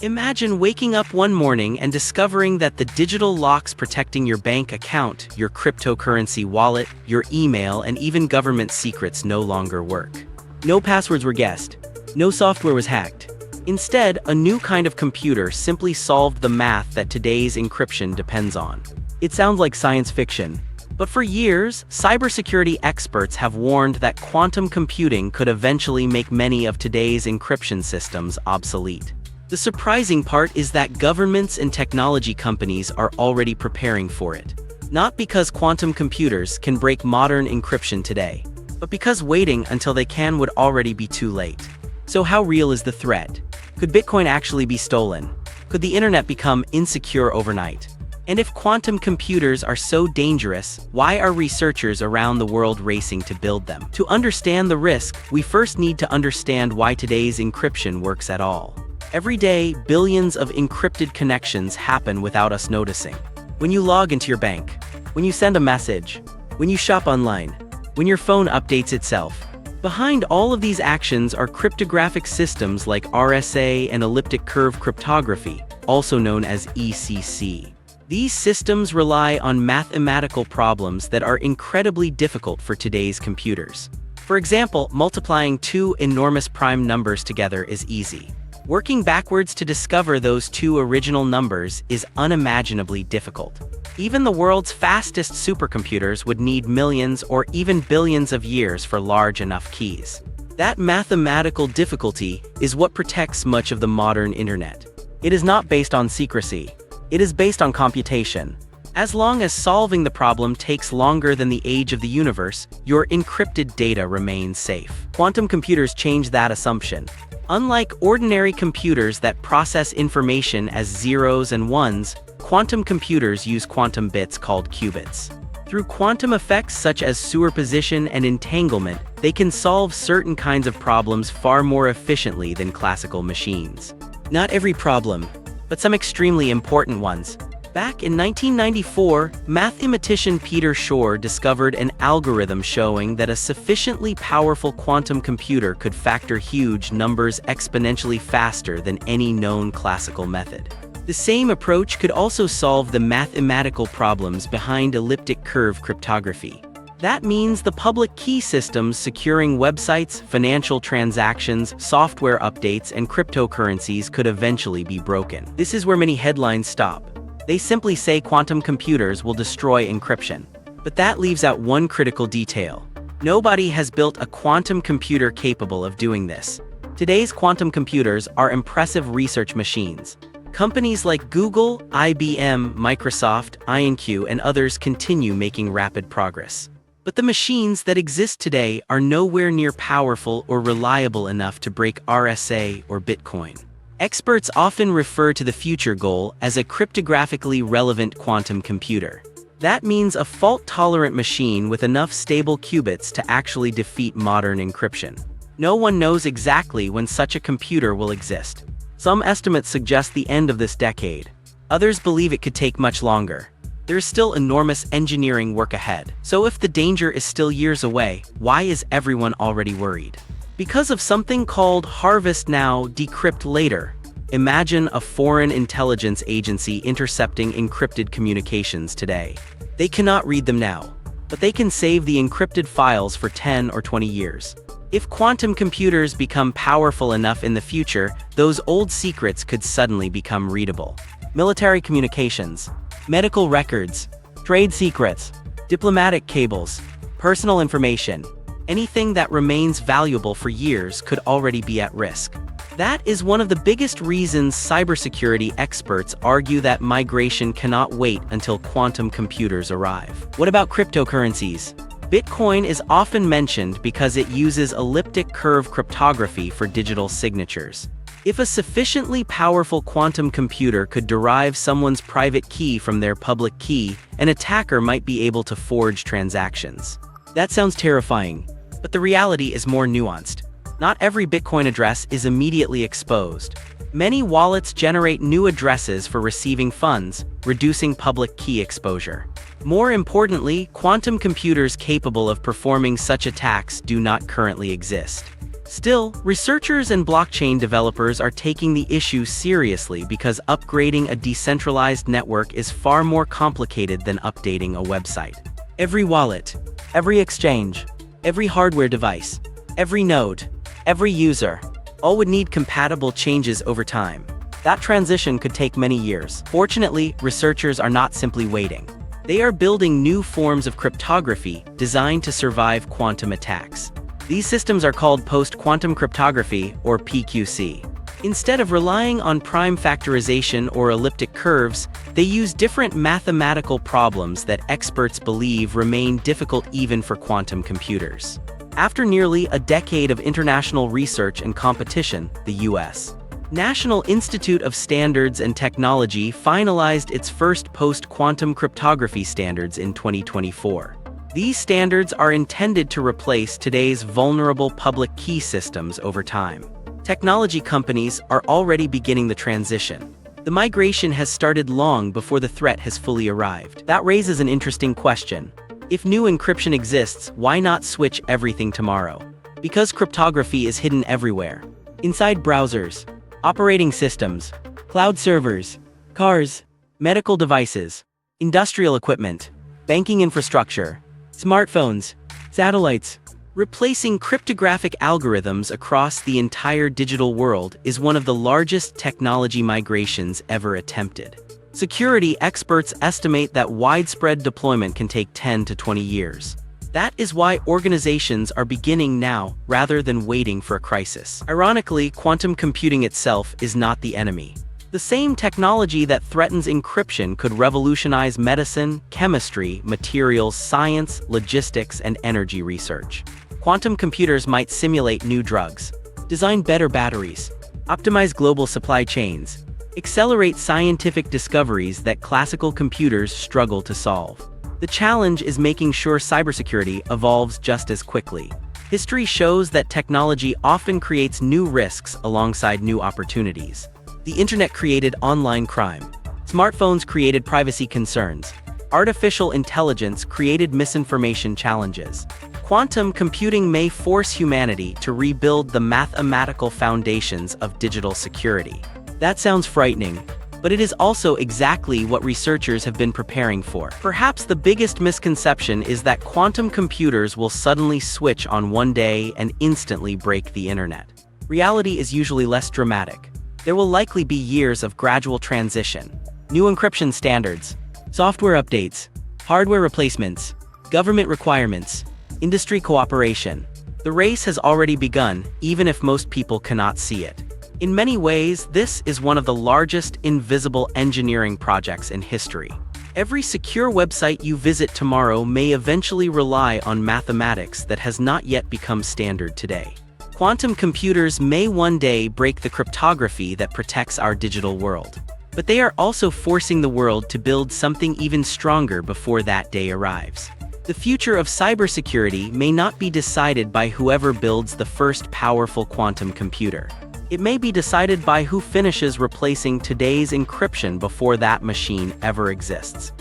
Imagine waking up one morning and discovering that the digital locks protecting your bank account, your cryptocurrency wallet, your email, and even government secrets no longer work. No passwords were guessed. No software was hacked. Instead, a new kind of computer simply solved the math that today's encryption depends on. It sounds like science fiction, but for years, cybersecurity experts have warned that quantum computing could eventually make many of today's encryption systems obsolete. The surprising part is that governments and technology companies are already preparing for it. Not because quantum computers can break modern encryption today, but because waiting until they can would already be too late. So how real is the threat? Could Bitcoin actually be stolen? Could the internet become insecure overnight? And if quantum computers are so dangerous, why are researchers around the world racing to build them? To understand the risk, we first need to understand why today's encryption works at all. Every day, billions of encrypted connections happen without us noticing. When you log into your bank, when you send a message, when you shop online, when your phone updates itself. Behind all of these actions are cryptographic systems like RSA and elliptic curve cryptography, also known as ECC. These systems rely on mathematical problems that are incredibly difficult for today's computers. For example, multiplying two enormous prime numbers together is easy. Working backwards to discover those two original numbers is unimaginably difficult. Even the world's fastest supercomputers would need millions or even billions of years for large enough keys. That mathematical difficulty is what protects much of the modern internet. It is not based on secrecy. It is based on computation. As long as solving the problem takes longer than the age of the universe, your encrypted data remains safe. Quantum computers change that assumption. Unlike ordinary computers that process information as zeros and ones, quantum computers use quantum bits called qubits. Through quantum effects such as superposition and entanglement, they can solve certain kinds of problems far more efficiently than classical machines. Not every problem, but some extremely important ones. Back in 1994, mathematician Peter Shor discovered an algorithm showing that a sufficiently powerful quantum computer could factor huge numbers exponentially faster than any known classical method. The same approach could also solve the mathematical problems behind elliptic curve cryptography. That means the public key systems securing websites, financial transactions, software updates, and cryptocurrencies could eventually be broken. This is where many headlines stop. They simply say quantum computers will destroy encryption. But that leaves out one critical detail. Nobody has built a quantum computer capable of doing this. Today's quantum computers are impressive research machines. Companies like Google, IBM, Microsoft, IonQ, and others continue making rapid progress. But the machines that exist today are nowhere near powerful or reliable enough to break RSA or Bitcoin. Experts often refer to the future goal as a cryptographically relevant quantum computer. That means a fault-tolerant machine with enough stable qubits to actually defeat modern encryption. No one knows exactly when such a computer will exist. Some estimates suggest the end of this decade. Others believe it could take much longer. There is still enormous engineering work ahead. So if the danger is still years away, why is everyone already worried? Because of something called harvest now, decrypt later. Imagine a foreign intelligence agency intercepting encrypted communications today. They cannot read them now, but they can save the encrypted files for 10 or 20 years. If quantum computers become powerful enough in the future, those old secrets could suddenly become readable. Military communications, medical records, trade secrets, diplomatic cables, personal information. Anything that remains valuable for years could already be at risk. That is one of the biggest reasons cybersecurity experts argue that migration cannot wait until quantum computers arrive. What about cryptocurrencies? Bitcoin is often mentioned because it uses elliptic curve cryptography for digital signatures. If a sufficiently powerful quantum computer could derive someone's private key from their public key, an attacker might be able to forge transactions. That sounds terrifying, but the reality is more nuanced. Not every Bitcoin address is immediately exposed. Many wallets generate new addresses for receiving funds, reducing public key exposure. More importantly, quantum computers capable of performing such attacks do not currently exist. Still, researchers and blockchain developers are taking the issue seriously because upgrading a decentralized network is far more complicated than updating a website. Every wallet, every exchange, every hardware device, every node, every user, all would need compatible changes over time. That transition could take many years. Fortunately, researchers are not simply waiting. They are building new forms of cryptography designed to survive quantum attacks. These systems are called post-quantum cryptography, or PQC. Instead of relying on prime factorization or elliptic curves, they use different mathematical problems that experts believe remain difficult even for quantum computers. After nearly a decade of international research and competition, the U.S. National Institute of Standards and Technology finalized its first post-quantum cryptography standards in 2024. These standards are intended to replace today's vulnerable public key systems over time. Technology companies are already beginning the transition. The migration has started long before the threat has fully arrived. That raises an interesting question. If new encryption exists, why not switch everything tomorrow? Because cryptography is hidden everywhere. Inside browsers, operating systems, cloud servers, cars, medical devices, industrial equipment, banking infrastructure, smartphones, satellites. Replacing cryptographic algorithms across the entire digital world is one of the largest technology migrations ever attempted. Security experts estimate that widespread deployment can take 10 to 20 years. That is why organizations are beginning now rather than waiting for a crisis. Ironically, quantum computing itself is not the enemy. The same technology that threatens encryption could revolutionize medicine, chemistry, materials, science, logistics, and energy research. Quantum computers might simulate new drugs, design better batteries, optimize global supply chains, accelerate scientific discoveries that classical computers struggle to solve. The challenge is making sure cybersecurity evolves just as quickly. History shows that technology often creates new risks alongside new opportunities. The internet created online crime. Smartphones created privacy concerns. Artificial intelligence created misinformation challenges. Quantum computing may force humanity to rebuild the mathematical foundations of digital security. That sounds frightening, but it is also exactly what researchers have been preparing for. Perhaps the biggest misconception is that quantum computers will suddenly switch on one day and instantly break the internet. Reality is usually less dramatic. There will likely be years of gradual transition, new encryption standards, software updates, hardware replacements, government requirements, industry cooperation. The race has already begun, even if most people cannot see it. In many ways, this is one of the largest invisible engineering projects in history. Every secure website you visit tomorrow may eventually rely on mathematics that has not yet become standard today. Quantum computers may one day break the cryptography that protects our digital world. But they are also forcing the world to build something even stronger before that day arrives. The future of cybersecurity may not be decided by whoever builds the first powerful quantum computer. It may be decided by who finishes replacing today's encryption before that machine ever exists.